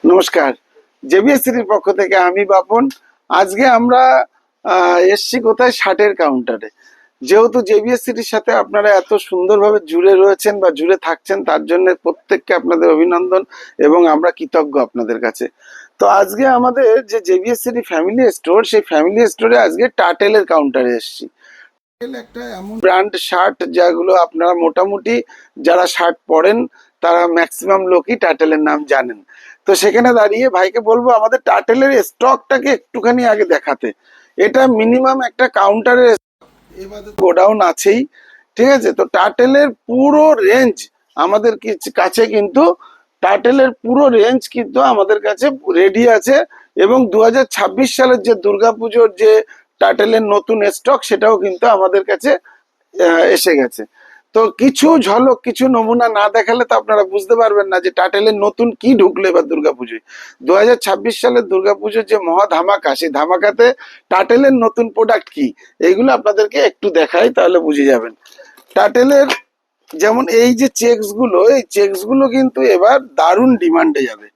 নমস্কার। জেবিএসসিটির পক্ষ থেকে আমি বাপন। আজকে আমরা এসছি কোথায়, শার্টের কাউন্টারে। যেহেতু জেবিএসসিটির সাথে আপনারা এত সুন্দরভাবে জুড়ে রয়েছেন বা জুড়ে থাকছেন, তার জন্য প্রত্যেককে আপনাদের অভিনন্দন এবং আমরা কৃতজ্ঞ আপনাদের কাছে। তো আজকে আমাদের যে জেবিএসসিটি ফ্যামিলি স্টোর, সেই ফ্যামিলি স্টোরে আজকে টাটেলের কাউন্টারে এসছি। একটা এমন ব্র্যান্ড শার্ট যেগুলো আপনারা মোটামুটি যারা শার্ট পরেন তারা ম্যাক্সিমাম লোকই টাটেলের নাম জানেন। তো সেখানে দাঁড়িয়ে ভাইকে বলবো আমাদের টাটেলের স্টকটাকে একটুখানি আগে দেখাতে। এটা মিনিমাম একটা কাউন্টারের এবারে গোডাউন আছেই, ঠিক আছে। তো টাটেলের পুরো রেঞ্জ আমাদের কাছে কিন্তু টাটেলের পুরো রেঞ্জ কিন্তু আমাদের কাছে রেডি আছে। এবং 2026 সালের যে দুর্গাপুজোর যে টাটেলের নতুন স্টক, সেটাও কিন্তু আমাদের কাছে এসে গেছে। তো কিছু ঝলক, কিছু নমুনা না দেখালে তো আপনারা বুঝতে পারবেন না যে টাটেলের নতুন কি ঢুকলো এবার দুর্গাপুজোয়। 2026 সালের দুর্গাপুজোর যে মহা ধামাকা, সেই ধামাকাতে টাটেলের নতুন প্রোডাক্ট কি, এইগুলো আপনাদেরকে একটু দেখাই, তাহলে বুঝে যাবেন। টাটেলের যেমন এই যে চেকস গুলো, এই চেকস গুলো কিন্তু এবার দারুণ ডিমান্ডে যাবে।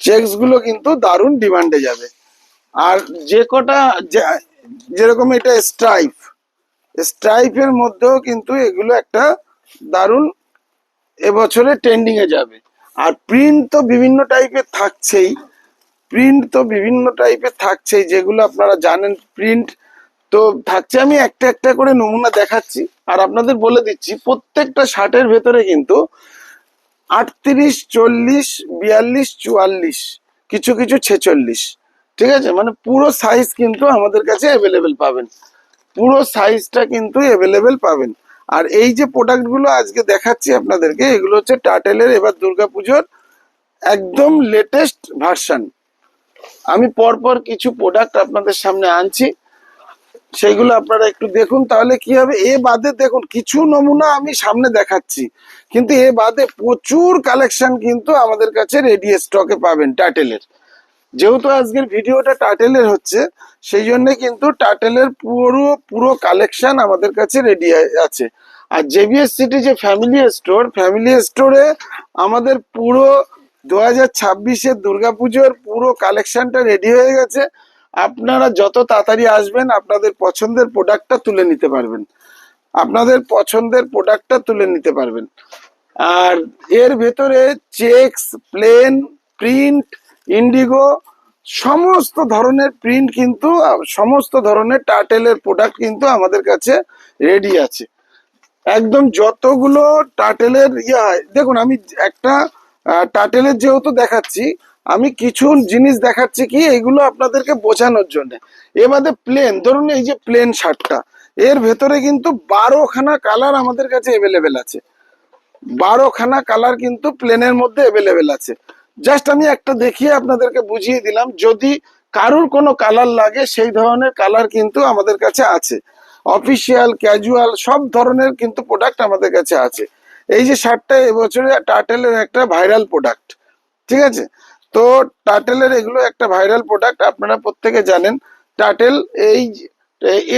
চেকস গুলো কিন্তু দারুণ ডিমান্ডে যাবে। আর যে কটা যেরকম এটা স্ট্রাইপের মধ্যেও কিন্তু এগুলো একটা দারুণ এবছরে ট্রেন্ডিং এ যাবে। আর প্রিন্ট তো বিভিন্ন টাইপের থাকছেই, যেগুলো আপনারা জানেন প্রিন্ট তো থাকছে। আমি একটা একটা করে নমুনা দেখাচ্ছি আর আপনাদের বলে দিচ্ছি প্রত্যেকটা শার্টের ভেতরে কিন্তু 38, 40, 42, 44, কিছু কিছু 46, ঠিক আছে। মানে পুরো সাইজ কিন্তু আমাদের কাছে অ্যাভেলেবেল পাবেন, পুরো সাইজটা কিন্তু অ্যাভেলেবেল পাবেন। আর এই যে প্রোডাক্টগুলো আজকে দেখাচ্ছি আপনাদেরকে, এগুলো হচ্ছে টাটেলের এবার দুর্গাপুজোর একদম লেটেস্ট ভার্সন। আমি পরপর কিছু প্রোডাক্ট আপনাদের সামনে আনছি, সেইগুলো আপনারা একটু দেখুন, তাহলে কি হবে। এ বাদে দেখুন কিছু নমুনা আমি সামনে দেখাচ্ছি, কিন্তু এ বাদে প্রচুর কালেকশন কিন্তু আমাদের কাছে রেডি স্টকে পাবেন টাটেলের। যেহেতু আজকের ভিডিওটা টাটেলের হচ্ছে, সেই জন্য কিন্তু টাটেলের পুরো পুরো কালেকশন আমাদের কাছে রেডি আছে। আর জেবিএস সিটি যে ফ্যামিলি স্টোরে আমাদের পুরো 2026-এর দুর্গাপুজোর পুরো কালেকশনটা রেডি হয়ে গেছে। আপনারা যত তাড়াতাড়ি আসবেন আপনাদের পছন্দের প্রোডাক্টটা তুলে নিতে পারবেন, আর এর ভেতরে চেকস, প্লেন, প্রিন্ট, ইন্ডিগো, সমস্ত ধরনের প্রিন্ট কিন্তু, সমস্ত ধরনের টার্টেলের প্রোডাক্ট কিন্তু আমাদের কাছে রেডি আছে। একদম যতগুলো টার্টেলের হয়, দেখুন আমি একটা টার্টেলের যেহেতু দেখাচ্ছি, আমি কিছু জিনিস দেখাচ্ছি কি এগুলো আপনাদেরকে বোঝানোর জন্য। এবারে প্লেন, ধরুন এই যে প্লেন শার্টটা, এর ভেতরে কিন্তু 12খানা কালার আমাদের কাছে অ্যাভেলেবেল আছে। 12খানা কালার কিন্তু প্লেনের মধ্যে অ্যাভেলেবেল আছে। জাস্ট আমি একটা দেখিয়ে আপনাদেরকে বুঝিয়ে দিলাম, যদি কারুর কোনো কালার লাগে সেই ধরনের কালার কিন্তু আমাদের কাছে আছে। অফিসিয়াল, ক্যাজুয়াল সব ধরনের কিন্তু প্রোডাক্ট আমাদের কাছে আছে। এই যে শার্টটা এবছরে টার্টেলের একটা ভাইরাল প্রোডাক্ট, ঠিক আছে। তো টার্টেলের এগুলো একটা ভাইরাল প্রোডাক্ট, আপনারা প্রত্যেকে জানেন। টার্টেল এই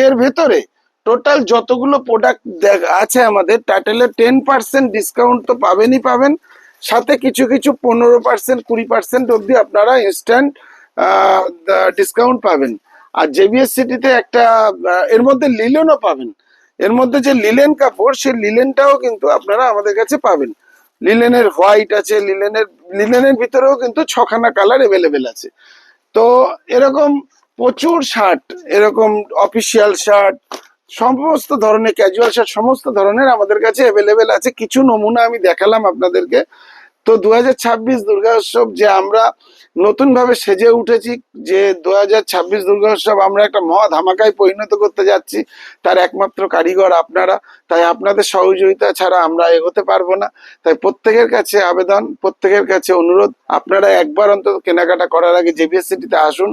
এর ভেতরে টোটাল যতগুলো প্রোডাক্ট আছে আমাদের টাইটেলে 10% ডিসকাউন্ট তো পাবেন, সাথে কিছু কিছু 15%, 20% অব্দি আপনারা ইনস্ট্যান্ট ডিসকাউন্ট পাবেন। আর জেবিএস সিটিতে একটা এর মধ্যে লিলেনও পাবেন। এর মধ্যে যে লিলেন কাপড়, সেই লিলেনটাও কিন্তু আপনারা আমাদের কাছে পাবেন। লিলেনের হোয়াইট আছে, লিলেনের ভিতরেও কিন্তু 6খানা কালার অ্যাভেলেবেল আছে। তো এরকম প্রচুর শার্ট, এরকম অফিসিয়াল শার্ট, সমস্ত ধরনের ক্যাজুয়াল শার্ট, সমস্ত ধরনের আমাদের কাছে অ্যাভেলেবেল আছে। কিছু নমুনা আমি দেখালাম আপনাদেরকে। তো 2026 দুর্গা উৎসব যে আমরা নতুন ভাবে সেজে উঠেছি, যে 2026 দুর্গা উৎসব আমরা একটা মহা ধামাকায় পরিণত করতে যাচ্ছি, তার একমাত্র কারিগর আপনারা। তাই আপনাদের সহযোগিতা ছাড়া আমরা এগোতে পারবো না। তাই প্রত্যেকের কাছে আবেদন, প্রত্যেকের কাছে অনুরোধ, আপনারা একবার অন্তত কেনাকাটা করার আগে জেবিএস সিটিতে আসুন।